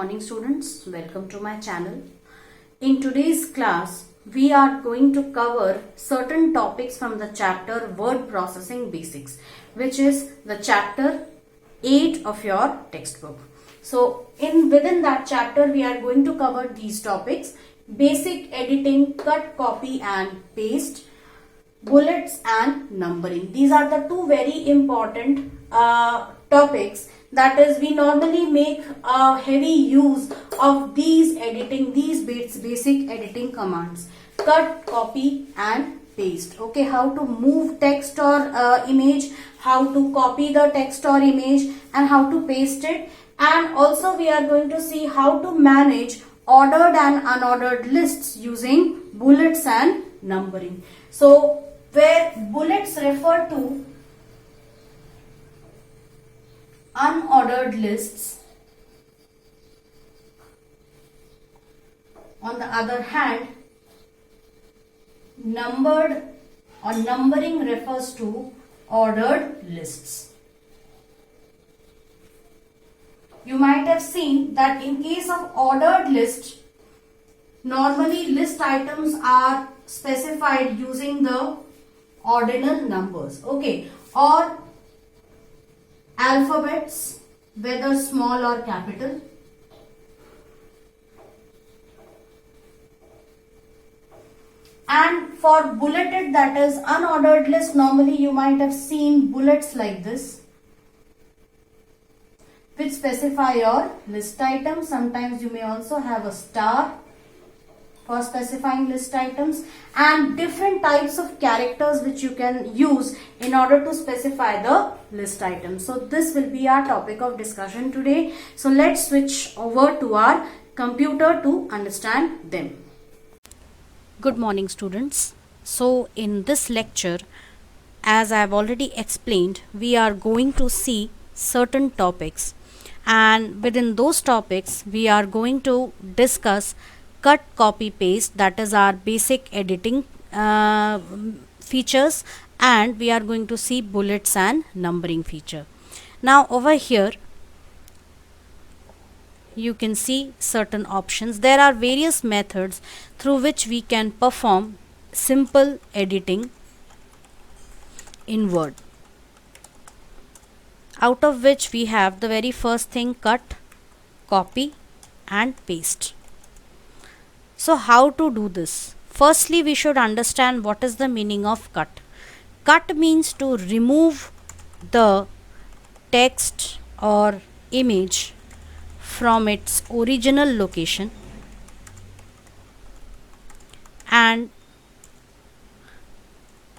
morning students, welcome to my channel. In today's class, we are going to cover certain topics from the chapter Word Processing Basics, which is the chapter 8 of your textbook. So within that chapter, we are going to cover these topics: basic editing, cut, copy and paste, bullets and numbering. These are the two very important topics. That is, we normally make a heavy use of these basic editing commands: cut, copy and paste. Okay, how to move text or image, how to copy the text or image and how to paste it. And also we are going to see how to manage ordered and unordered lists using bullets and numbering. So where bullets refer to unordered lists, on the other hand, numbered or numbering refers to ordered lists. You might have seen that in case of ordered list, normally list items are specified using the ordinal numbers, okay, or alphabets, whether small or capital. And for bulleted, that is unordered list, normally you might have seen bullets like this, which specify your list item. Sometimes you may also have a star for specifying list items, and different types of characters which you can use in order to specify the list item. So this will be our topic of discussion today. So let's switch over to our computer to understand them. Good morning students. So in this lecture, as I have already explained, we are going to see certain topics, and within those topics we are going to discuss cut, copy, paste, that is our basic editing features, and we are going to see bullets and numbering feature. Now over here you can see certain options. There are various methods through which we can perform simple editing in Word, out of which we have the very first thing: cut, copy and paste. So how to do this? Firstly, we should understand what is the meaning of cut. Cut means to remove the text or image from its original location and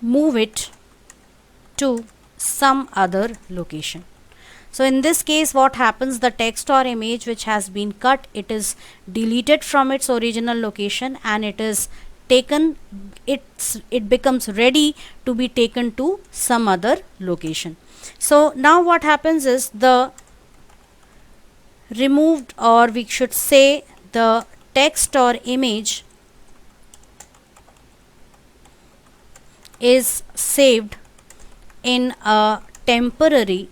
move it to some other location. So in this case, what happens, the text or image which has been cut, it is deleted from its original location and it is taken, it becomes ready to be taken to some other location. So now what happens is, the removed, or we should say the text or image, is saved in a temporary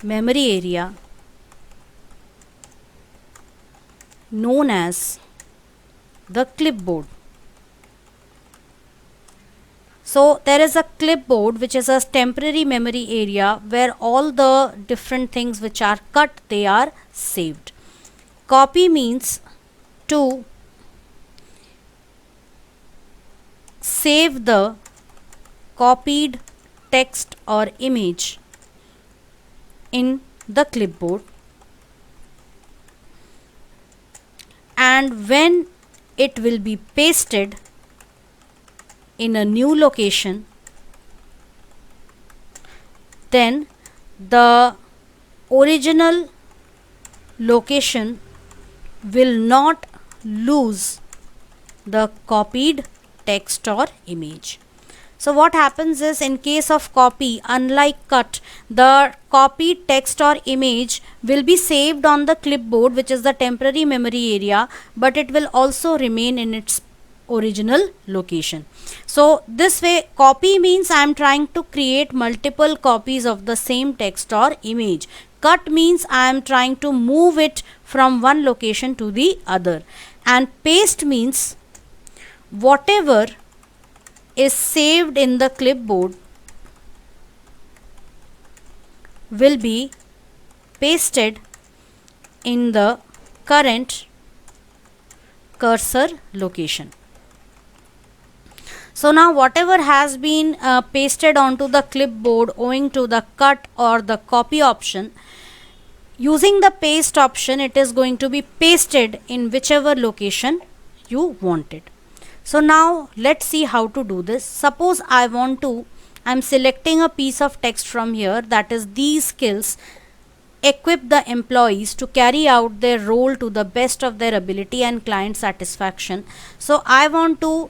memory area known as the clipboard. So there is a clipboard which is a temporary memory area where all the different things which are cut, they are saved. Copy means to save the copied text or image in the clipboard, and when it will be pasted in a new location, then the original location will not lose the copied text or image. So what happens is, in case of copy, unlike cut, the copied text or image will be saved on the clipboard, which is the temporary memory area, but it will also remain in its original location. So this way, copy means I am trying to create multiple copies of the same text or image. cut means I am trying to move it from one location to the other, and paste means whatever is saved in the clipboard will be pasted in the current cursor location. So now whatever has been pasted onto the clipboard owing to the cut or the copy option, using the paste option, it is going to be pasted in whichever location you want it. So now let's see how to do this. Suppose I'm selecting a piece of text from here, that is, these skills equip the employees to carry out their role to the best of their ability and client satisfaction. So I want to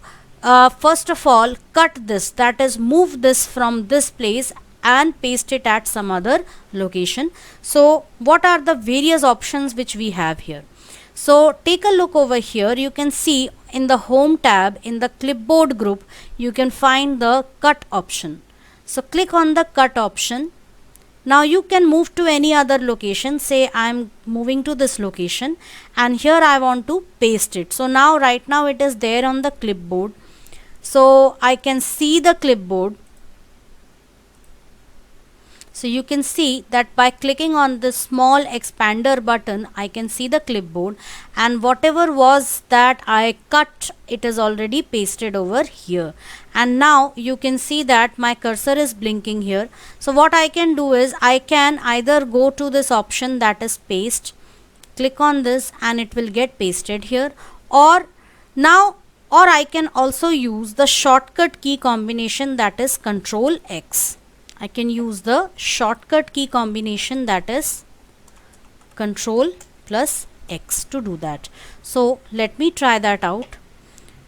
first of all cut this, that is, move this from this place and paste it at some other location. So what are the various options which we have here? So take a look over here. You can see in the home tab in the clipboard group you can find the cut option. So click on the cut option. Now you can move to any other location. Say I am moving to this location and here I want to paste it. So now right now it is there on the clipboard. So I can see the clipboard. So you can see that by clicking on the small expander button, I can see the clipboard, and whatever was that I cut, it is already pasted over here. And now you can see that my cursor is blinking here. So what I can do is I can either go to this option, that is paste, click on this and it will get pasted here, or I can also use the shortcut key combination, that is Control X. I can use the shortcut key combination, that is Control plus X, to do that. So let me try that out.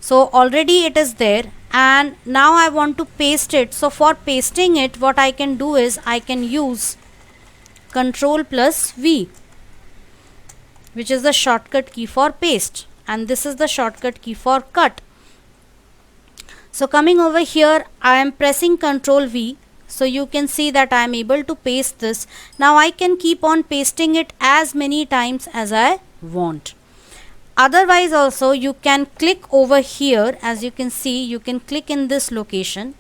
So already it is there and now I want to paste it. So for pasting it, what I can do is I can use Control plus V, which is the shortcut key for paste, and this is the shortcut key for cut. So coming over here, I am pressing Control V. So you can see that I am able to paste this. Now I can keep on pasting it as many times as I want. Otherwise also you can click over here. As you can see, you can click in this location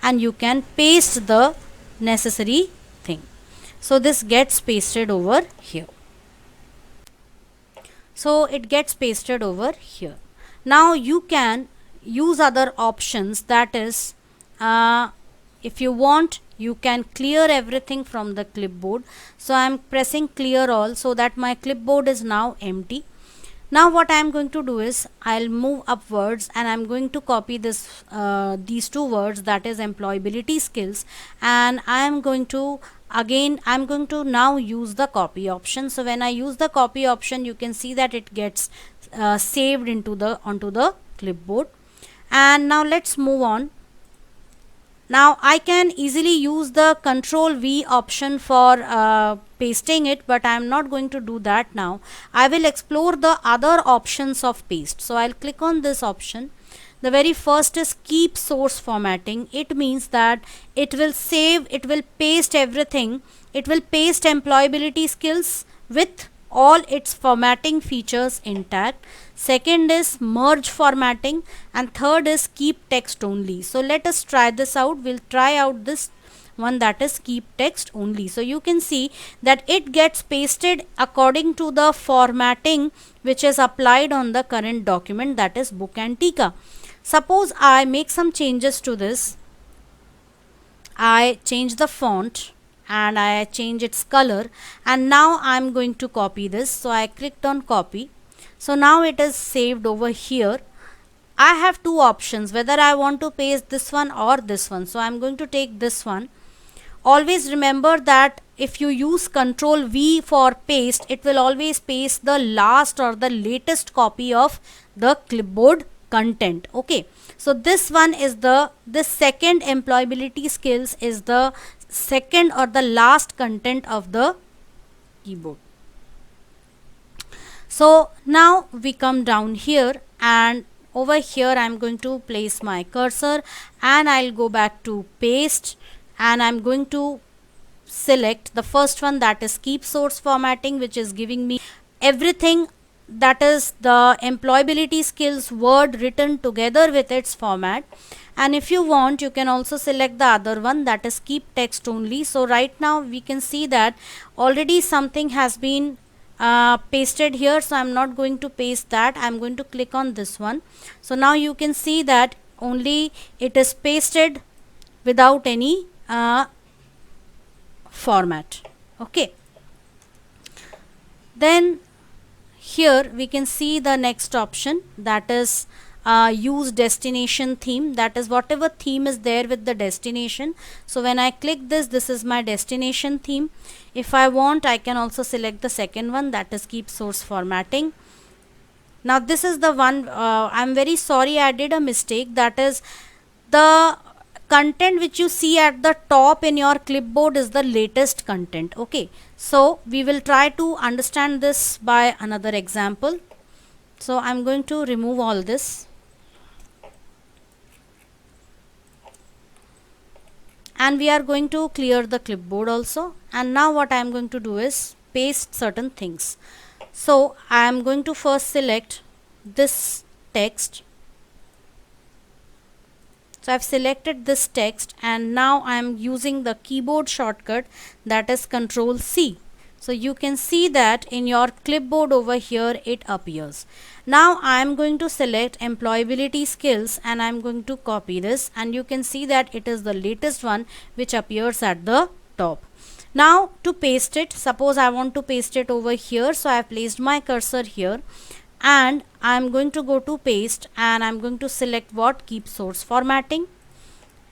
and you can paste the necessary thing. So this gets pasted over here. So it gets pasted over here. Now you can use other options, that is, if you want, you can clear everything from the clipboard. So I am pressing clear all, so that my clipboard is now empty. Now what I am going to do is I'll move upwards and I'm going to copy this these two words, that is employability skills, and I'm going to now use the copy option. So when I use the copy option, you can see that it gets saved onto the clipboard. And now let's move on. Now I can easily use the Control V option for pasting it, but I am not going to do that now. I will explore the other options of paste. So I'll click on this option. The very first is keep source formatting. It means that it will paste everything. It will paste employability skills with all its formatting features intact. Second is merge formatting, and third is keep text only. So let us try this out. We'll try out this one, that is keep text only. So you can see that it gets pasted according to the formatting which is applied on the current document, that is book and tika. Suppose I make some changes to this. I change the font and I change its color, and now I'm going to copy this. So I clicked on copy. So now it is saved over here. I have two options, whether I want to paste this one or this one. So I'm going to take this one. Always remember that if you use Control V for paste, it will always paste the last or the latest copy of the clipboard content. Okay, so this one is this second employability skills is the second or the last content of the keyboard. So now we come down here, and over here I'm going to place my cursor and I'll go back to paste, and I'm going to select the first one, that is keep source formatting, which is giving me everything, that is the employability skills word written together with its format. And if you want, you can also select the other one, that is keep text only. So right now we can see that already something has been pasted here, so I'm not going to paste that. I'm going to click on this one. So now you can see that only it is pasted without any format. Okay, then here we can see the next option, that is use destination theme, that is whatever theme is there with the destination. So when I click this, this is my destination theme. If I want, I can also select the second one, that is keep source formatting. Now this is the one, I'm very sorry, I did a mistake, that is the content which you see at the top in your clipboard is the latest content. Okay, so we will try to understand this by another example. So I'm going to remove all this, and we are going to clear the clipboard also. And now what I am going to do is paste certain things. So I am going to first select this text. So I've selected this text, and now I am using the keyboard shortcut, that is Control C. So you can see that in your clipboard over here it appears. Now I am going to select employability skills, and I am going to copy this, and you can see that it is the latest one which appears at the top. Now to paste it, suppose I want to paste it over here, so I have placed my cursor here, and I am going to go to paste, and I am going to select what, keep source formatting.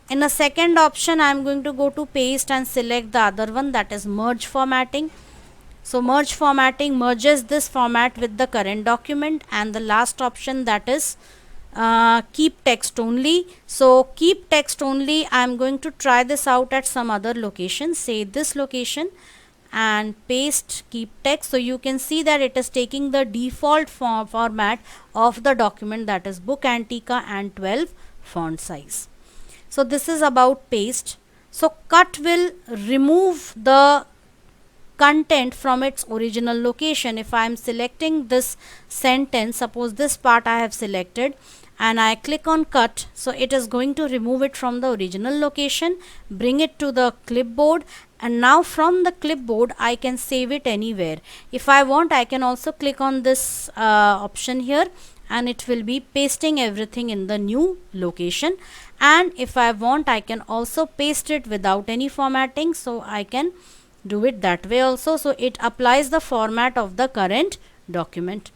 In a second option, I am going to go to paste and select the other one, that is merge formatting. So merge formatting merges this format with the current document. And the last option, that is keep text only. So keep text only, I am going to try this out at some other location, say this location, and paste keep text. So you can see that it is taking the default format of the document, that is Book Antica and 12 font size. So this is about paste. So cut will remove the content from its original location. If I am selecting this sentence, suppose this part I have selected, and I click on cut, so it is going to remove it from the original location, bring it to the clipboard, and now from the clipboard I can save it anywhere. If I want, I can also click on this option here, and it will be pasting everything in the new location. And if I want, I can also paste it without any formatting, so I can do it that way also. So it applies the format of the current document.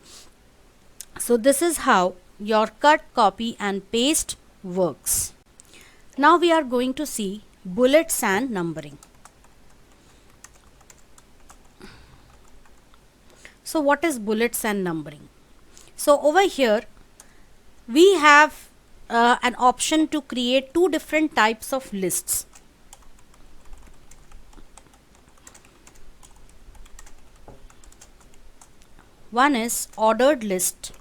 So this is how your cut, copy and paste works. Now we are going to see bullets and numbering. So what is bullets and numbering? So over here we have an option to create two different types of lists. One is ordered list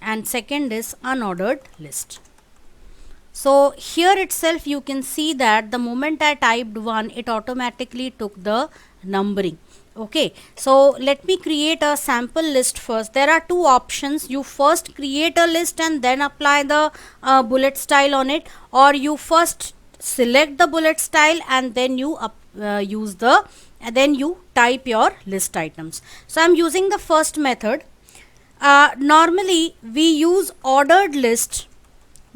and second is unordered list. So here itself you can see that the moment I typed 1, it automatically took the numbering. Okay, so let me create a sample list first. There are two options. You first create a list and then apply the bullet style on it, or you first select the bullet style and then you then you type your list items. So I'm using the first method. Normally we use ordered list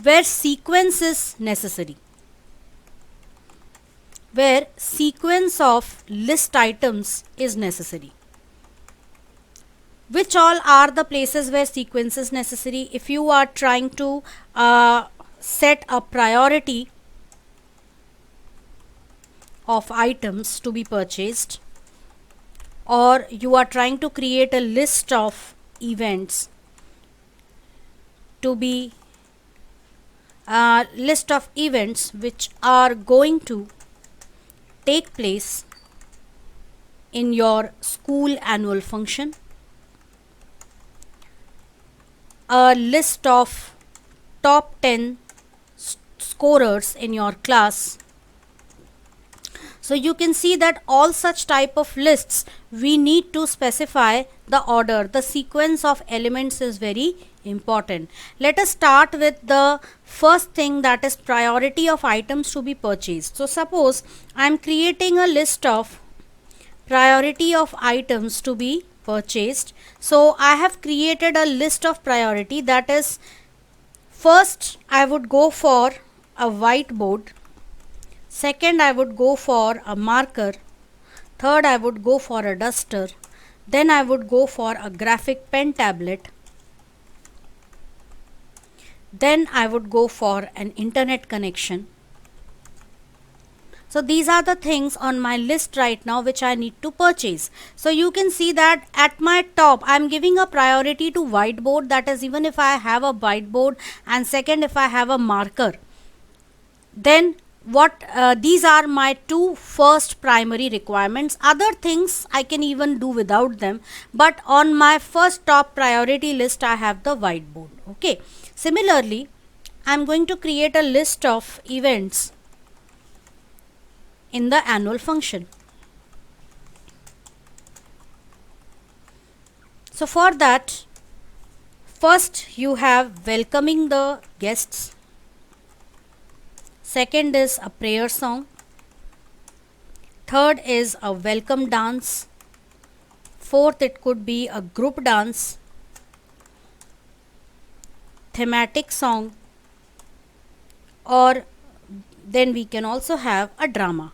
where sequence is necessary, where sequence of list items is necessary. Which all are the places where sequence is necessary? If you are trying to set a priority of items to be purchased, or you are trying to create a list of events to be list of events which are going to take place in your school annual function, a list of top 10 scorers in your class. So you can see that all such type of lists, we need to specify the order. The sequence of elements is very important. Let us start with the first thing, that is priority of items to be purchased. So suppose I am creating a list of priority of items to be purchased. So I have created a list of priority, that is, first I would go for a whiteboard. Second, I would go for a marker. Third, I would go for a duster. Then I would go for a graphic pen tablet. Then I would go for an internet connection. So these are the things on my list right now which I need to purchase. So you can see that at my top I am giving a priority to whiteboard, that is, even if I have a whiteboard, and second, if I have a marker, then these are my two first primary requirements. Other things I can even do without them, but on my first top priority list I have the whiteboard. Okay. Similarly, I am going to create a list of events in the annual function. So for that, first you have welcoming the guests. Second is a prayer song. Third is a welcome dance. Fourth, it could be a group dance, thematic song, or then we can also have a drama.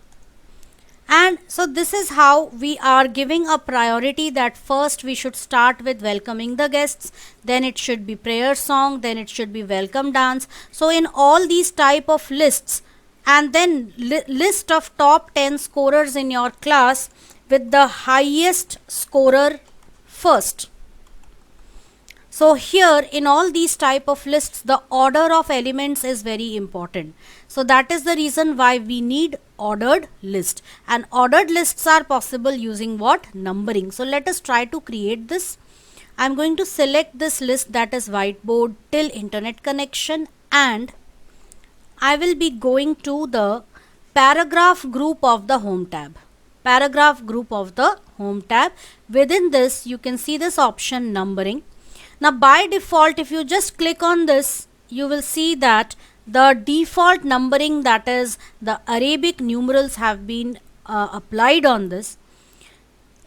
And so this is how we are giving a priority, that first we should start with welcoming the guests, then it should be prayer song, then it should be welcome dance. So in all these type of lists, and then list of top 10 scorers in your class with the highest scorer first. So here in all these type of lists, the order of elements is very important. So that is the reason why we need ordered list, and ordered lists are possible using what? Numbering. So let us try to create this. I am going to select this list, that is whiteboard till internet connection, and I will be going to the paragraph group of the home tab. Paragraph group of the home tab. Within this you can see this option numbering. Now by default, if you just click on this, you will see that the default numbering, that is the Arabic numerals, have been applied on this.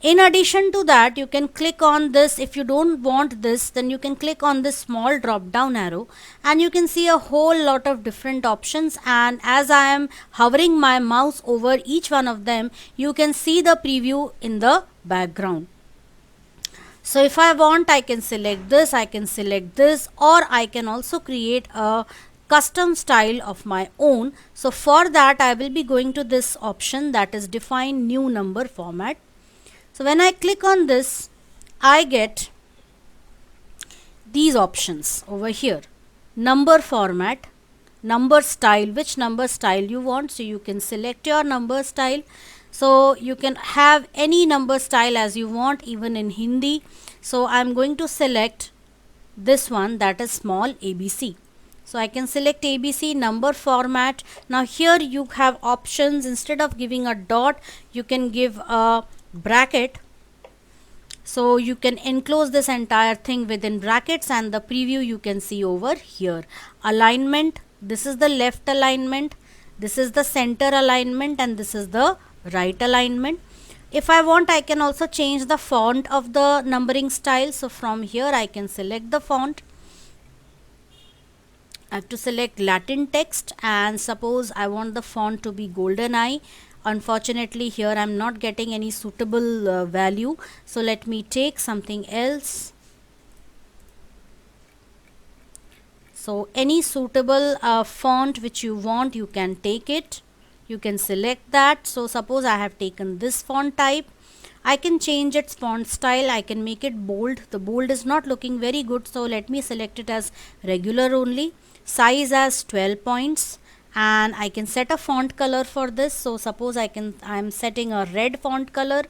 In addition to that, you can click on this. If you don't want this, then you can click on this small drop down arrow and you can see a whole lot of different options, and as I am hovering my mouse over each one of them, you can see the preview in the background. So if I want, I can select this, I can select this, or I can also create a custom style of my own. So for that, I will be going to this option, that is define new number format. So when I click on this, I get these options over here: number format, number style, which number style you want. So you can select your number style. So you can have any number style as you want, even in Hindi. So I am going to select this one, that is small ABC. So I can select ABC. Number format. Now here you have options. Instead of giving a dot, you can give a bracket. So you can enclose this entire thing within brackets, and the preview you can see over here. Alignment, this is the left alignment, this is the center alignment, and this is the right alignment. If I want, I can also change the font of the numbering style. So from here I can select the font. I have to select Latin text, and suppose I want the font to be GoldenEye. Unfortunately here I am not getting any suitable value, so let me take something else. So any suitable font which you want, you can take it, you can select that. So suppose I have taken this font type. I can change its font style, I can make it bold. The bold is not looking very good, so let me select it as regular only. Size as 12 points, and I can set a font color for this. So suppose I am setting a red font color.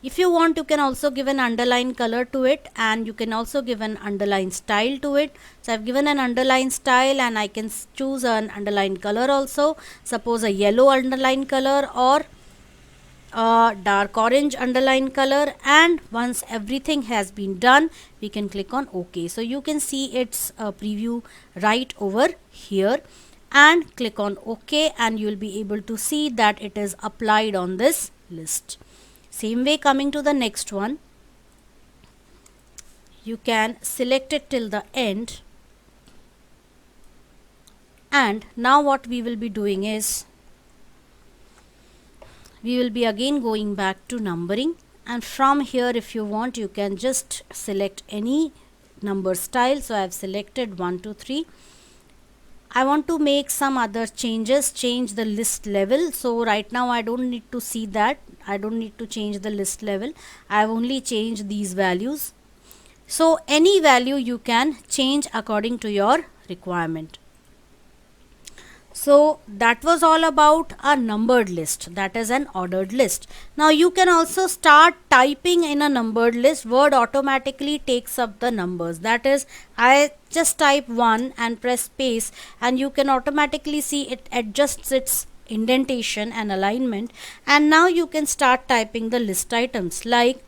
If you want, you can also give an underline color to it, and you can also give an underline style to it. So I've given an underline style, and I can choose an underline color also. Suppose a yellow underline color, or a dark orange underline color, and once everything has been done we can click on OK. So you can see its preview right over here, and click on OK, and you will be able to see that it is applied on this list. Same way, coming to the next one, you can select it till the end, and now what we will be doing is we will be again going back to numbering, and from here if you want you can just select any number style. So I have selected 1 2 3. I want to make some other changes, change the list level. So right now I don't need to see that, I don't need to change the list level, I have only changed these values. So any value you can change according to your requirement. So that was all about a numbered list, that is an ordered list. Now you can also start typing in a numbered list. Word automatically takes up the numbers, that is, I just type 1 and press space, and you can automatically see it adjusts its indentation and alignment, and now you can start typing the list items like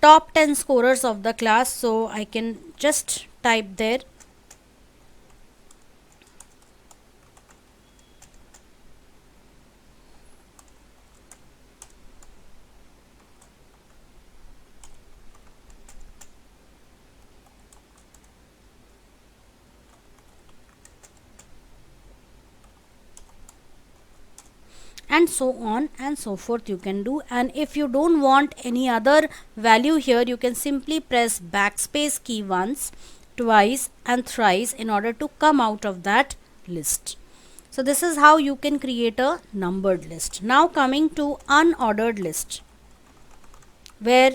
top 10 scorers of the class. So I can just type there. And so on and so forth you can do. And if you don't want any other value here, you can simply press backspace key once, twice and thrice in order to come out of that list. So this is how you can create a numbered list. Now coming to unordered list, where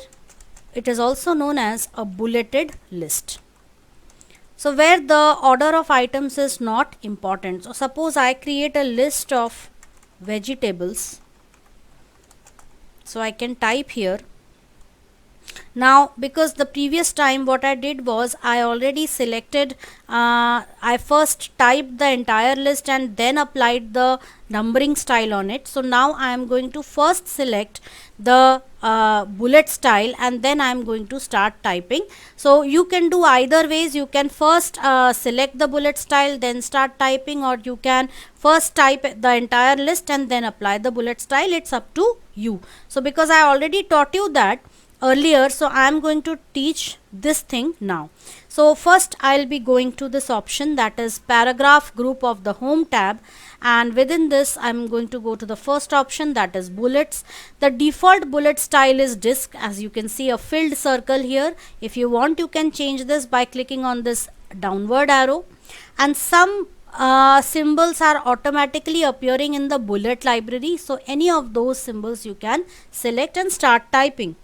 it is also known as a bulleted list. So where the order of items is not important. So suppose I create a list of vegetables, so I can type here. Now because the previous time what I did was I already selected, I first typed the entire list and then applied the numbering style on it. So now I am going to first select the bullet style and then I am going to start typing. So you can do either ways. You can first select the bullet style then start typing, or you can first type the entire list and then apply the bullet style. It's up to you. So because I already taught you that earlier, so I am going to teach this thing now. So first I'll be going to this option, that is paragraph group of the home tab, and within this I'm going to go to the first option, that is bullets. The default bullet style is disk, as you can see a filled circle here. If you want you can change this by clicking on this downward arrow, and some symbols are automatically appearing in the bullet library, so any of those symbols you can select and start typing.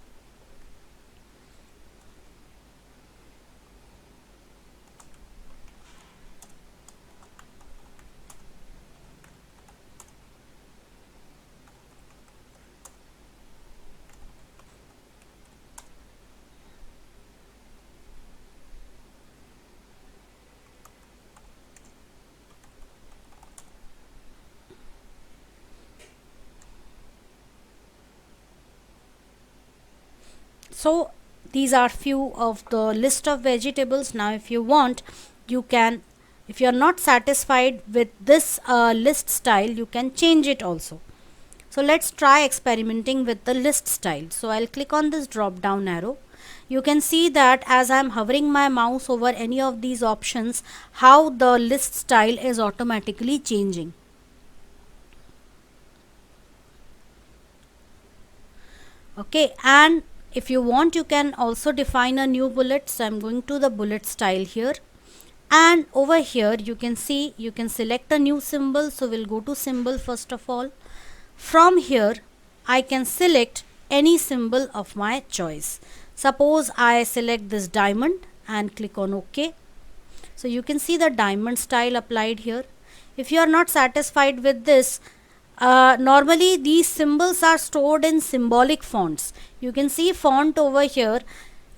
So these are few of the list of vegetables. Now if you want you can, if you are not satisfied with this list style, you can change it also. So let's try experimenting with the list style. So I'll click on this drop down arrow. You can see that as I'm hovering my mouse over any of these options, how the list style is automatically changing. Okay, and if you want you can also define a new bullet. So I'm going to the bullet style here, and over here you can see you can select a new symbol. So we'll go to symbol first of all. From here I can select any symbol of my choice. Suppose I select this diamond and click on OK. So you can see the diamond style applied here. If you are not satisfied with this, normally these symbols are stored in symbolic fonts. You can see font over here.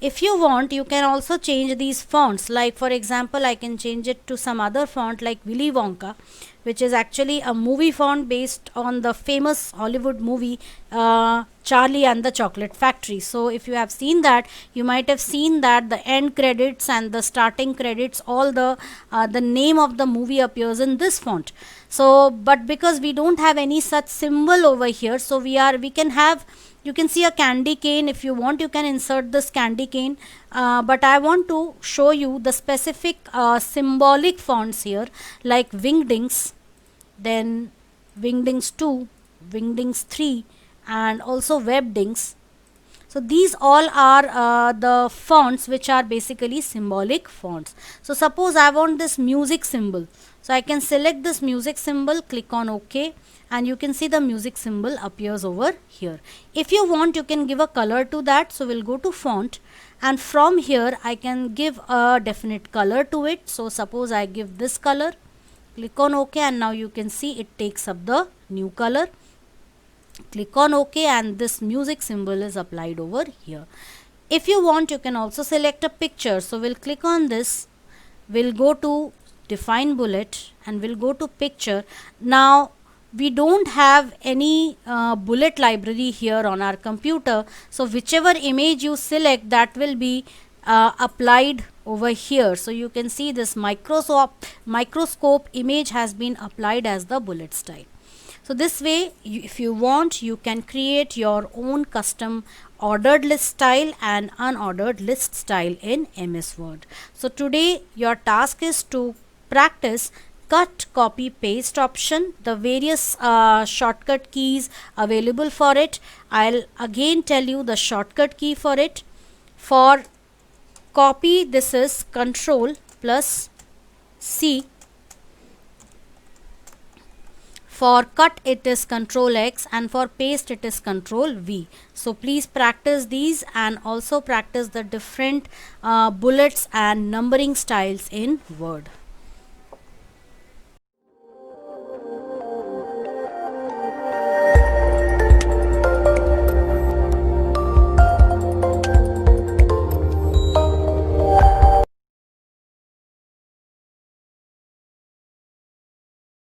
If you want, you can also change these fonts. Like for example, I can change it to some other font like Willy Wonka, which is actually a movie font based on the famous Hollywood movie Charlie and the Chocolate Factory. So if you have seen that, you might have seen that the end credits and the starting credits, all the name of the movie appears in this font. So but because we don't have any such symbol over here, so we can have, you can see a candy cane. If you want, you can insert this candy cane, but I want to show you the specific symbolic fonts here, like Wingdings, then Wingdings 2, Wingdings 3, and also Webdings. So these all are the fonts which are basically symbolic fonts. So suppose I want this music symbol, so I can select this music symbol, click on OK, and you can see the music symbol appears over here. If you want, you can give a color to that. So we'll go to font, and from here I can give a definite color to it. So suppose I give this color, click on OK, and now you can see it takes up the new color. Click on OK, and this music symbol is applied over here. If you want, you can also select a picture. So we'll click on this, we'll go to define bullet, and we'll go to picture. Now we don't have any bullet library here on our computer, so whichever image you select, that will be applied over here. So you can see this microscope image has been applied as the bullet style. So this way, if you want, you can create your own custom ordered list style and unordered list style in MS Word. So today your task is to practice cut, copy, paste option, the various shortcut keys available for it. I'll again tell you the shortcut key for it. For copy, this is Control plus C. For cut, it is Control X, and for paste, it is Control V. So please practice these, and also practice the different bullets and numbering styles in Word.